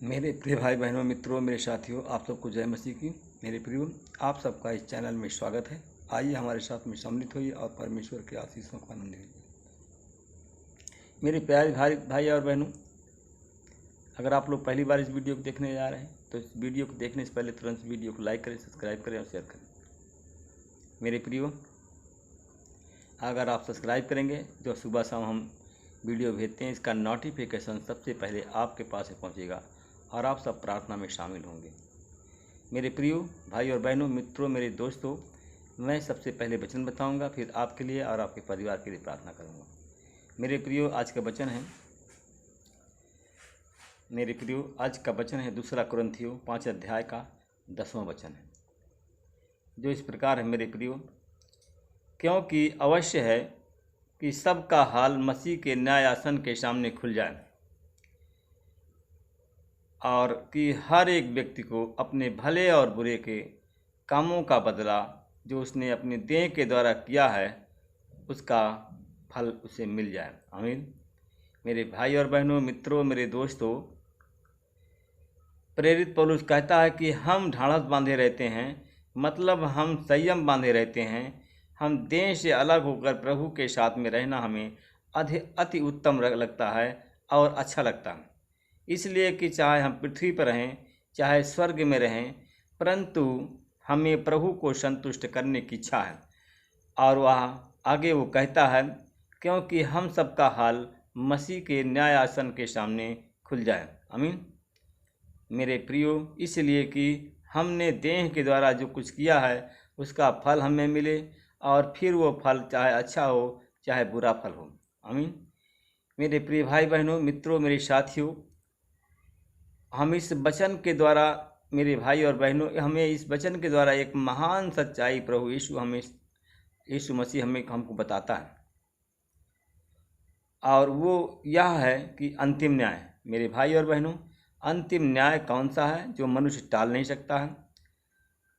मेरे प्रिय भाई बहनों, मित्रों, मेरे साथियों, आप सबको जय मसीह की। मेरे प्रियो, आप सबका इस चैनल में स्वागत है। आइए हमारे साथ में सम्मिलित होइए और परमेश्वर के आशीषों का आनंद लीजिए। मेरे प्यारे भाई और बहनों, अगर आप लोग पहली बार इस वीडियो को देखने जा रहे हैं तो इस वीडियो को देखने से पहले तुरंत वीडियो को लाइक करें, सब्सक्राइब करें और शेयर करें। मेरे प्रियो, अगर आप सब्सक्राइब करेंगे जो सुबह शाम हम वीडियो भेजते हैं, इसका नोटिफिकेशन सबसे पहले आपके पास पहुँचेगा और आप सब प्रार्थना में शामिल होंगे। मेरे प्रियो भाई और बहनों, मित्रों, मेरे दोस्तों, मैं सबसे पहले वचन बताऊंगा, फिर आपके लिए और आपके परिवार के लिए प्रार्थना करूंगा। मेरे प्रियो, आज का वचन है दूसरा कुरिन्थियों 5 अध्याय का 10वां वचन है, जो इस प्रकार है। मेरे प्रियो, क्योंकि अवश्य है कि सबका हाल मसीह के न्यायासन के सामने खुल जाए और कि हर एक व्यक्ति को अपने भले और बुरे के कामों का बदला जो उसने अपने देह के द्वारा किया है उसका फल उसे मिल जाए। आमीन। मेरे भाई और बहनों, मित्रों, मेरे दोस्तों, प्रेरित पौलुस कहता है कि हम ढाढ़स बांधे रहते हैं, मतलब हम संयम बांधे रहते हैं। हम देह से अलग होकर प्रभु के साथ में रहना हमें अति उत्तम लगता है और अच्छा लगता है, इसलिए कि चाहे हम पृथ्वी पर रहें चाहे स्वर्ग में रहें, परंतु हमें प्रभु को संतुष्ट करने की इच्छा है। और वह आगे वो कहता है, क्योंकि हम सबका हाल मसीह के न्यायासन के सामने खुल जाए। आमीन। मेरे प्रियो, इसलिए कि हमने देह के द्वारा जो कुछ किया है उसका फल हमें मिले और फिर वो फल चाहे अच्छा हो चाहे बुरा फल हो। आमीन। मेरे प्रिय भाई बहनों, मित्रों, मेरे साथियों, हम इस वचन के द्वारा, मेरे भाई और बहनों, हमें इस वचन के द्वारा एक महान सच्चाई प्रभु यीशु मसीह हमको बताता है, और वो यह है कि अंतिम न्याय। मेरे भाई और बहनों, अंतिम न्याय कौन सा है जो मनुष्य टाल नहीं सकता है?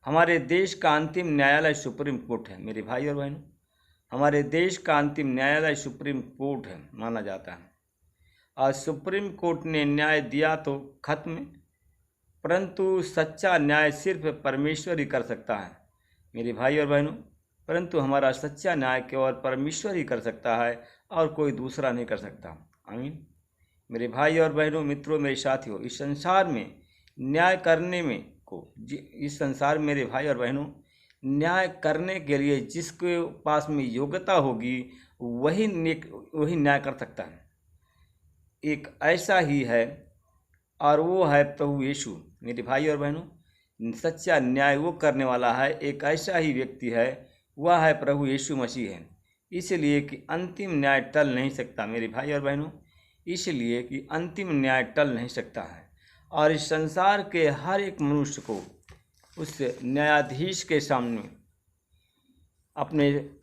हमारे देश का अंतिम न्यायालय सुप्रीम कोर्ट है। मेरे भाई और बहनों, हमारे देश का अंतिम न्यायालय सुप्रीम कोर्ट है माना जाता है। और सुप्रीम कोर्ट ने न्याय दिया तो खत्म, परंतु सच्चा न्याय सिर्फ परमेश्वर ही कर सकता है। मेरे भाई और बहनों, परंतु हमारा सच्चा न्याय केवल परमेश्वर ही कर सकता है और कोई दूसरा नहीं कर सकता। आमीन। मेरे भाई और बहनों, मित्रों, मेरे साथियों, इस संसार में न्याय करने इस संसार में, मेरे भाई और बहनों, न्याय करने के लिए जिसके पास में योग्यता होगी वही न्याय कर सकता है। एक ऐसा ही है और वो है प्रभु यीशु। मेरे भाई और बहनों, सच्चा न्याय वो करने वाला है, एक ऐसा ही व्यक्ति है, वह है प्रभु यीशु मसीह है। इसलिए कि अंतिम न्याय टल नहीं सकता। मेरे भाई और बहनों, इसलिए कि अंतिम न्याय टल नहीं सकता है और इस संसार के हर एक मनुष्य को उस न्यायाधीश के सामने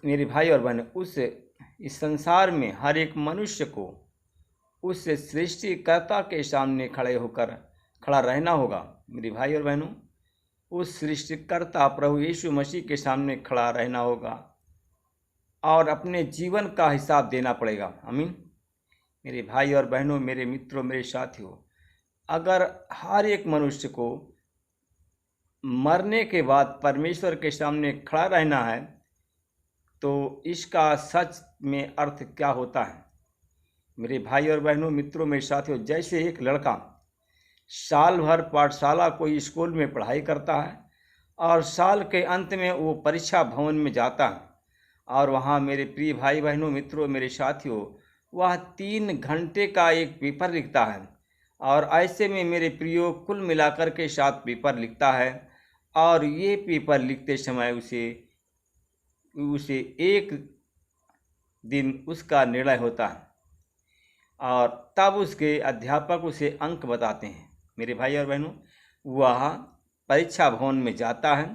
मेरे भाई और बहनों, इस संसार में हर एक मनुष्य को उस सृष्टिकर्ता के सामने खड़ा रहना होगा। मेरे भाई और बहनों, उस सृष्टिकर्ता प्रभु यीशु मसीह के सामने खड़ा रहना होगा और अपने जीवन का हिसाब देना पड़ेगा। आमीन। मेरे भाई और बहनों, मेरे मित्रों, मेरे साथियों, अगर हर एक मनुष्य को मरने के बाद परमेश्वर के सामने खड़ा रहना है तो इसका सच में अर्थ क्या होता है? मेरे भाई और बहनों, मित्रों, मेरे साथियों, जैसे एक लड़का साल भर पाठशाला कोई स्कूल में पढ़ाई करता है और साल के अंत में वो परीक्षा भवन में जाता है और वहाँ, मेरे प्रिय भाई बहनों, मित्रों, मेरे साथियों, वह 3 घंटे का एक पेपर लिखता है और ऐसे में, मेरे प्रियो, कुल मिलाकर के 7 पेपर लिखता है और ये पेपर लिखते समय उसे एक दिन उसका निर्णय होता है और तब उसके अध्यापक उसे अंक बताते हैं। मेरे भाई और बहनों, वह परीक्षा भवन में जाता है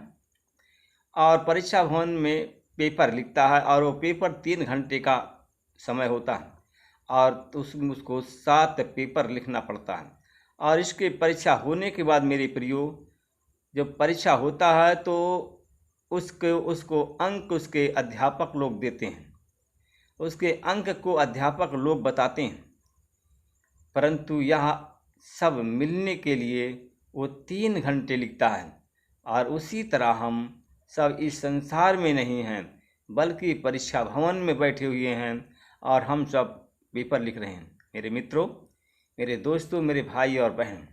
और परीक्षा भवन में पेपर लिखता है और वो पेपर 3 घंटे का समय होता है और तो उसको 7 पेपर लिखना पड़ता है। और इसके परीक्षा होने के बाद, मेरे प्रियो, जब परीक्षा होता है तो उसको अंक उसके अध्यापक लोग देते हैं, उसके अंक को अध्यापक लोग बताते हैं, परंतु यह सब मिलने के लिए वो 3 घंटे लिखता है। और उसी तरह हम सब इस संसार में नहीं हैं, बल्कि परीक्षा भवन में बैठे हुए हैं और हम सब पेपर लिख रहे हैं। मेरे मित्रों, मेरे दोस्तों, मेरे भाई और बहन,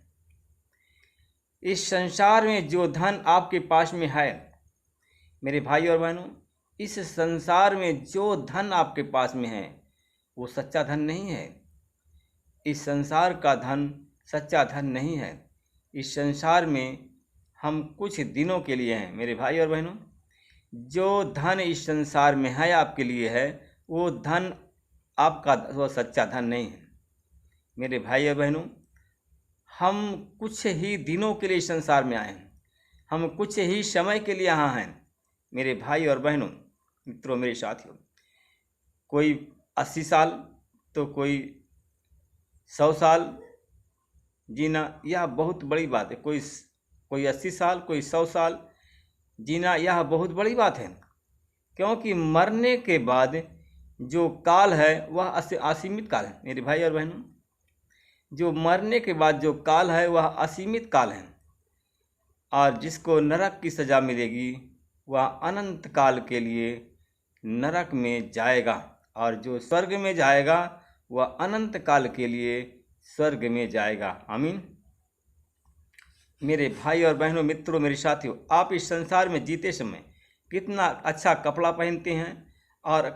इस संसार में जो धन आपके पास में है, मेरे भाई और बहनों, इस संसार में जो धन आपके पास में है वो सच्चा धन नहीं है। इस संसार का धन सच्चा धन नहीं है। इस संसार में हम कुछ दिनों के लिए हैं। मेरे भाई और बहनों, जो धन इस संसार में है आपके लिए है, वो धन आपका वो सच्चा धन नहीं है। मेरे भाई और बहनों, हम कुछ ही दिनों के लिए इस संसार में आए हैं, हम कुछ ही समय के लिए यहाँ हैं। मेरे भाई और बहनों, मित्रों, मेरे साथियों, कोई 80 साल तो कोई 100 साल जीना यह बहुत बड़ी बात है। कोई 80 साल, कोई 100 साल जीना यह बहुत बड़ी बात है, क्योंकि मरने के बाद जो काल है वह असीमित काल है। मेरे भाई और बहनों, जो मरने के बाद जो काल है वह असीमित काल है, और जिसको नरक की सज़ा मिलेगी वह अनंत काल के लिए नरक में जाएगा, और जो स्वर्ग में जाएगा वह अनंत काल के लिए स्वर्ग में जाएगा। आमीन। मेरे भाई और बहनों, मित्रों, मेरे साथियों, आप इस संसार में जीते समय कितना अच्छा कपड़ा पहनते हैं और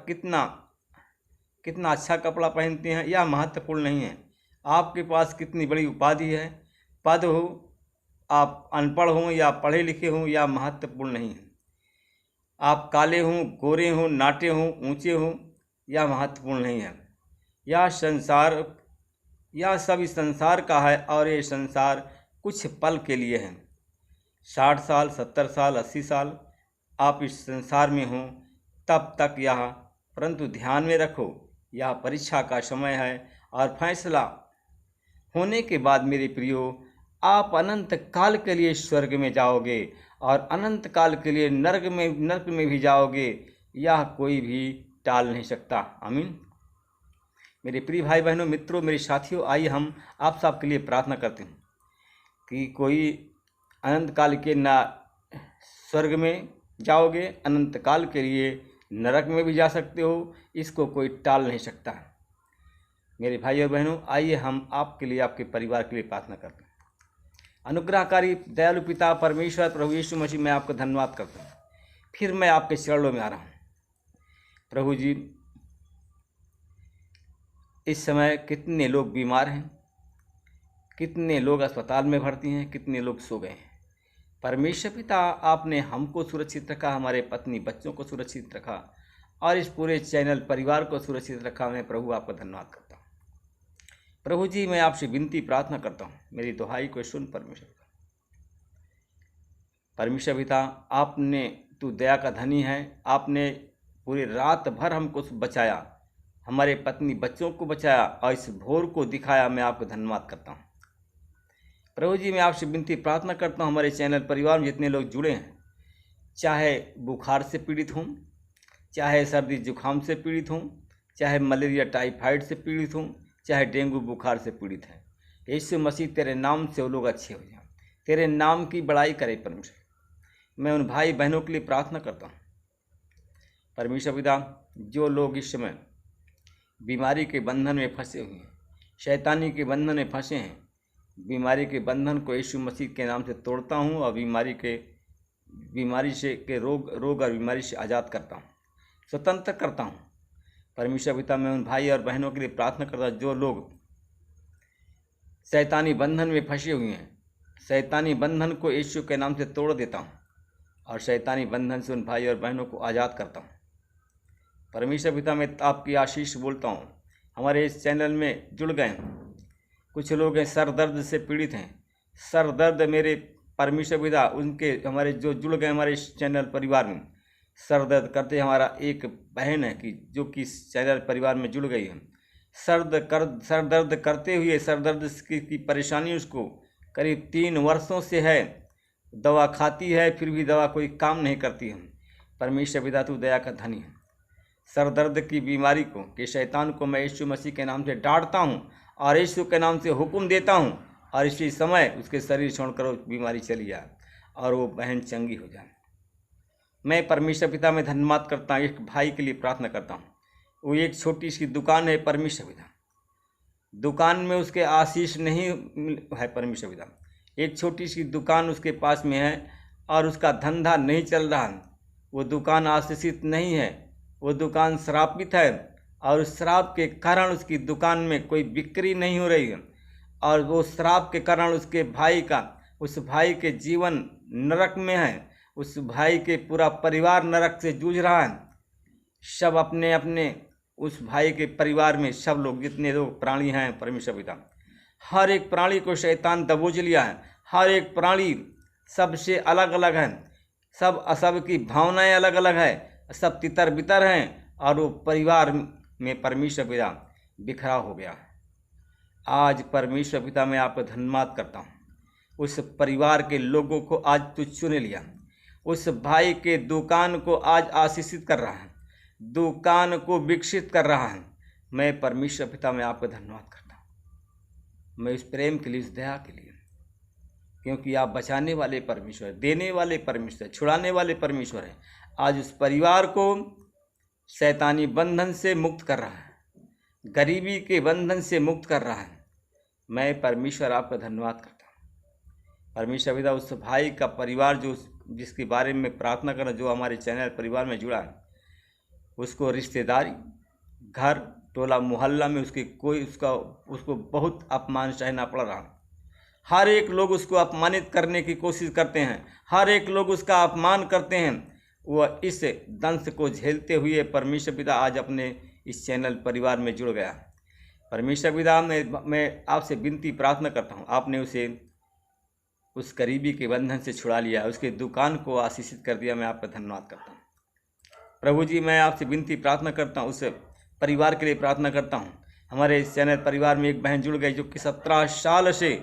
कितना अच्छा कपड़ा पहनते हैं यह महत्वपूर्ण नहीं है। आपके पास कितनी बड़ी उपाधि है, पद हो, आप अनपढ़ हों या पढ़े लिखे हों, यह महत्वपूर्ण नहीं है। आप काले हों, गोरे हों, नाटे हों, ऊंचे हों, यह महत्वपूर्ण नहीं है। यह सब इस संसार का है, और ये संसार कुछ पल के लिए है। 60 साल, 70 साल, 80 साल आप इस संसार में हों तब तक यह, परंतु ध्यान में रखो यह परीक्षा का समय है, और फैसला होने के बाद मेरे प्रियो, आप अनंत काल के लिए स्वर्ग में जाओगे और अनंत काल के लिए नरक में भी जाओगे। यह कोई भी टाल नहीं सकता। आमीन। मेरे प्रिय भाई बहनों, मित्रों, मेरे साथियों, आइए हम आप सबके लिए प्रार्थना करते हैं कि कोई अनंत काल के ना स्वर्ग में जाओगे, अनंत काल के लिए नरक में भी जा सकते हो, इसको कोई टाल नहीं सकता। मेरे भाई और बहनों, आइए हम आपके लिए, आपके परिवार के लिए प्रार्थना करते हैं। अनुग्रहकारी दयालु पिता परमेश्वर प्रभु यीशु मसीह, मैं आपका धन्यवाद करता हूँ। फिर मैं आपके चरणों में आ रहा हूँ प्रभु जी। इस समय कितने लोग बीमार हैं, कितने लोग अस्पताल में भर्ती हैं, कितने लोग सो गए हैं। परमेश्वर पिता, आपने हमको सुरक्षित रखा, हमारे पत्नी बच्चों को सुरक्षित रखा, और इस पूरे चैनल परिवार को सुरक्षित रखा। मैं प्रभु आपका धन्यवाद करता हूँ। प्रभु जी, मैं आपसे विनती प्रार्थना करता हूँ, मेरी दुहाई को सुन परमेश्वर पिता। परमेश्वर पिता, आपने, तू दया का धनी है, आपने पूरी रात भर हमको बचाया, हमारे पत्नी बच्चों को बचाया, और इस भोर को दिखाया। मैं आपको धन्यवाद करता हूँ प्रभु जी। मैं आपसे विनती प्रार्थना करता हूँ, हमारे चैनल परिवार में जितने लोग जुड़े हैं, चाहे बुखार से पीड़ित हों, चाहे सर्दी जुकाम से पीड़ित हों, चाहे मलेरिया टाइफाइड से पीड़ित हों, चाहे डेंगू बुखार से पीड़ित हैं, यीशु मसीह तेरे नाम से वो लोग अच्छे हो जाएं, तेरे नाम की बड़ाई करे परमेश्वर। मैं उन भाई बहनों के लिए प्रार्थना करता हूँ परमेश्वर पिता, जो लोग इस समय बीमारी के बंधन में फंसे हुए हैं, शैतानी के बंधन में फंसे हैं, बीमारी के बंधन को यीशु मसीह के नाम से तोड़ता हूँ, और रोग और बीमारी से आज़ाद करता हूँ, स्वतंत्र करता हूँ परमेश्वर पिता। मैं उन भाई और बहनों के लिए प्रार्थना करता हूँ, जो लोग शैतानी बंधन में फंसे हुए हैं, शैतानी बंधन को यीशु के नाम से तोड़ देता हूँ, और शैतानी बंधन से उन भाई और बहनों को आज़ाद करता हूँ परमेश्वर पिता। मैं आपकी आशीष बोलता हूँ। हमारे इस चैनल में जुड़ गए कुछ लोग हैं, सर दर्द से पीड़ित हैं, सर दर्द, मेरे परमेश्वर पिता, उनके, हमारे जो जुड़ गए हमारे इस चैनल परिवार में, सर दर्द करते, हमारा एक बहन है कि जो कि इस चैनल परिवार में जुड़ गई है, सर दर्द करते हुए, सर दर्द की परेशानी उसको करीब 3 वर्षों से है, दवा खाती है फिर भी दवा कोई काम नहीं करती है। परमेश्वर पिता, तू दया का धनी है। सर दर्द की बीमारी को, कि शैतान को मैं यीशु मसीह के नाम से डांटता हूँ, और यीशु के नाम से हुक्म देता हूँ और इसी समय उसके शरीर छोड़कर वो बीमारी चली जाए और वो बहन चंगी हो जाए। मैं परमेश्वर पिता में धन्यवाद करता हूँ। एक भाई के लिए प्रार्थना करता हूँ। वो एक छोटी सी दुकान है परमेश्वर पिता, दुकान में उसके आशीष नहीं है परमेश्वर पिता। एक छोटी सी दुकान उसके पास में है और उसका धंधा नहीं चल रहा, वो दुकान आशीषित नहीं है, वो दुकान श्रापित है और उस श्राप के कारण उसकी दुकान में कोई बिक्री नहीं हो रही है और वो श्राप के कारण उसके भाई का, उस भाई के जीवन नरक में है, उस भाई के पूरा परिवार नरक से जूझ रहा है। सब अपने अपने उस भाई के परिवार में सब लोग जितने लोग प्राणी हैं परमेश्वर पिता, हर एक प्राणी को शैतान दबोच लिया है। हर एक प्राणी सबसे अलग अलग है, सब की भावनाएं अलग अलग है, सब तितर बितर हैं और वो परिवार में परमेश्वर पिता बिखरा हो गया। आज परमेश्वर पिता मैं आपका धन्यवाद करता हूँ। उस परिवार के लोगों को आज तू चुन लिया, उस भाई के दुकान को आज आशीषित कर रहा है, दुकान को विकसित कर रहा है। मैं परमेश्वर पिता में आपका धन्यवाद करता हूँ, मैं इस प्रेम के लिए, इस दया के लिए, क्योंकि आप बचाने वाले परमेश्वर, देने वाले परमेश्वर, छुड़ाने वाले परमेश्वर हैं। आज उस परिवार को शैतानी बंधन से मुक्त कर रहा है, गरीबी के बंधन से मुक्त कर रहा है। मैं परमेश्वर आपका धन्यवाद करता हूँ। परमेश्वर पिता उस भाई का परिवार जो जिसके बारे में प्रार्थना करना, जो हमारे चैनल परिवार में जुड़ा है, उसको रिश्तेदारी, घर, टोला, मोहल्ला में उसको बहुत अपमान सहना पड़ रहा। हर एक लोग उसको अपमानित करने की कोशिश करते हैं, हर एक लोग उसका अपमान करते हैं। वह इस दंश को झेलते हुए परमेश्वर पिता आज अपने इस चैनल परिवार में जुड़ गया। परमेश्वर पिता मैं आपसे विनती प्रार्थना करता हूँ, आपने उसे उस गरीबी के बंधन से छुड़ा लिया, उसके दुकान को आशीषित कर दिया। मैं आपका धन्यवाद करता हूँ प्रभु जी। मैं आपसे विनती प्रार्थना करता हूँ, उस परिवार के लिए प्रार्थना करता हूँ। हमारे इस चैनल परिवार में एक बहन जुड़ गई जो कि 17 साल से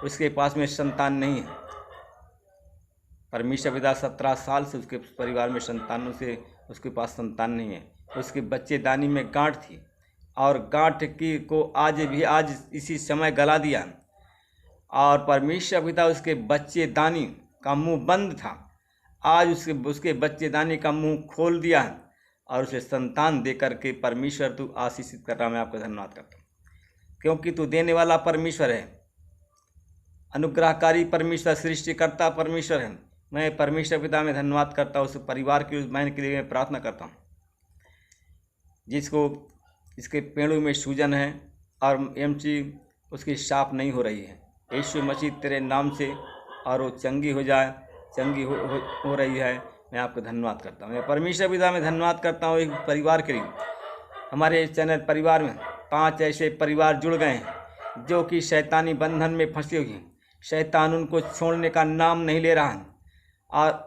उसके पास में संतान नहीं है। परमेश्वर पिता 17 साल से उसके परिवार में संतानों से उसके पास संतान नहीं है। उसके बच्चेदानी में गांठ थी और गांठ की को आज इसी समय गला दिया और परमेश्वर पिता उसके बच्चेदानी का मुंह बंद था, आज उसके बच्चेदानी का मुंह खोल दिया है और उसे संतान दे करके परमेश्वर तू आशीषित कर रहा। मैं आपका धन्यवाद करता हूँ, क्योंकि तू देने वाला परमेश्वर है, अनुग्रहकारी परमेश्वर, सृष्टिकर्ता परमेश्वर है। मैं परमेश्वर पिता में धन्यवाद करता हूँ। उस परिवार की, उस बहन के लिए मैं प्रार्थना करता हूँ जिसको इसके पेड़ों में सूजन है और एमसी उसकी साफ नहीं हो रही है। यीशु मसीह तेरे नाम से और वो चंगी हो जाए, चंगी हो रही है। मैं आपको धन्यवाद करता हूँ। मैं परमेश्वर पिता में धन्यवाद करता हूँ एक परिवार के लिए। हमारे चैनल परिवार में 5 ऐसे परिवार जुड़ गए हैं जो कि शैतानी बंधन में फंसे हुए हैं। शैतान उनको छोड़ने का नाम नहीं ले रहा है और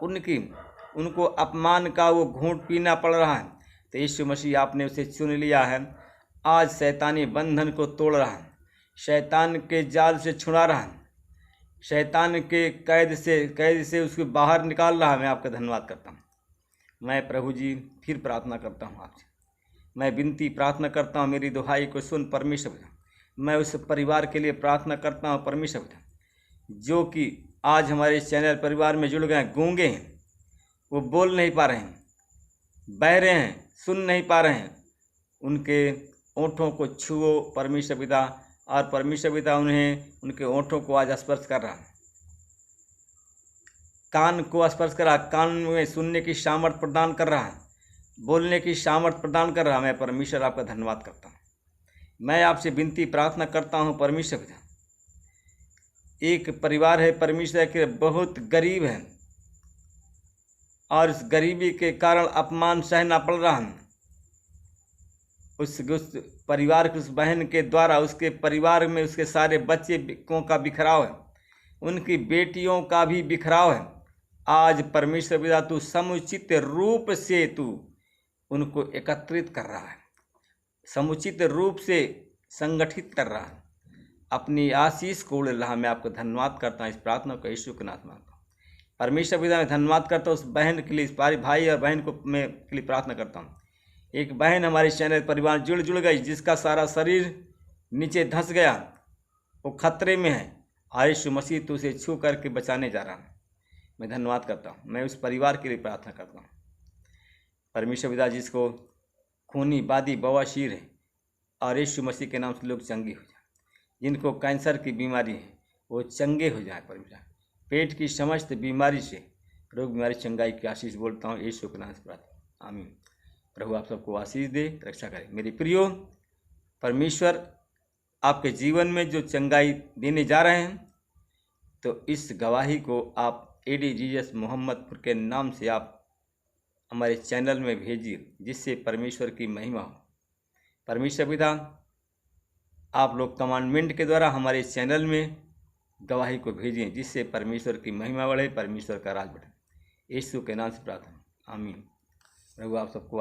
उनको अपमान का वो घूंट पीना पड़ रहा है। तो यीशु मसीह आपने उसे चुन लिया है, आज शैतानी बंधन को तोड़ रहा है, शैतान के जाल से छुड़ा रहा है, शैतान के कैद से उसको बाहर निकाल रहा है। मैं आपका धन्यवाद करता हूँ। मैं प्रभु जी फिर प्रार्थना करता हूँ आपसे, मैं विनती प्रार्थना करता हूँ, मेरी दुहाई को सुन परमेश्वर पिता। मैं उस परिवार के लिए प्रार्थना करता हूँ परमेश्वर पिता जो कि आज हमारे चैनल परिवार में जुड़ गए हैं, गूंगे हैं, वो बोल नहीं पा रहे हैं, बहरे हैं, सुन नहीं पा रहे हैं। उनके ओंठों को छुओ परमेश्वर पिता और परमेश्वर पिता उन्हें उनके ओंठों को आज स्पर्श कर रहा, कान को स्पर्श कर रहा, कान में सुनने की सामर्थ्य प्रदान कर रहा, बोलने की सामर्थ्य प्रदान कर रहा। मैं परमेश्वर आपका धन्यवाद करता हूँ। मैं आपसे विनती प्रार्थना करता हूँ परमेश्वर पिता, एक परिवार है परमेश्वर के बहुत गरीब है और इस गरीबी के कारण अपमान सहना पड़ रहा है। उस परिवार की, उस बहन के द्वारा उसके परिवार में उसके सारे बच्चों का बिखराव है, उनकी बेटियों का भी बिखराव है। आज परमेश्वर पिता तू समुचित रूप से तू उनको एकत्रित कर रहा है, समुचित रूप से संगठित कर रहा है, अपनी आशीष को उड़ रहा। मैं आपको धन्यवाद करता हूँ इस प्रार्थना को यीशु के नाम में। परमेश्वर पिता मैं धन्यवाद करता हूँ उस बहन के लिए, इस भाई और बहन को मैं के लिए प्रार्थना करता हूँ। एक बहन हमारे चैनल परिवार जुड़ गई जिसका सारा शरीर नीचे धंस गया, वो खतरे में है आज यीशु मसीह तो उसे छू करके बचाने जा रहा हूँ। मैं धन्यवाद करता हूँ। मैं उस परिवार के लिए प्रार्थना करता हूँ। परमेश्वर पिता, जिसको खूनी बादी बवासीर है और यीशु मसीह के नाम से लोग चंगे हो जाए, जिनको कैंसर की बीमारी है वो चंगे हो जाए। परमेश्वर पेट की समस्त बीमारी से रोग बीमारी चंगाई की आशीष बोलता हूँ यीशु के नाम से प्रार्थना, आमीन। प्रभु आप सबको आशीष दे, रक्षा करे। मेरे प्रियो, परमेश्वर आपके जीवन में जो चंगाई देने जा रहे हैं, तो इस गवाही को आप एडी जीसस मोहम्मदपुर के नाम से आप हमारे चैनल में भेजिए, जिससे परमेश्वर की महिमा हो। परमेश्वर पिता, आप लोग कमांडमेंट के द्वारा हमारे चैनल में गवाही को भेजें, जिससे परमेश्वर की महिमा बढ़े, परमेश्वर का राज बढ़े। यीशु के नाम से प्रार्थना, आमीन। प्रभु आप सबको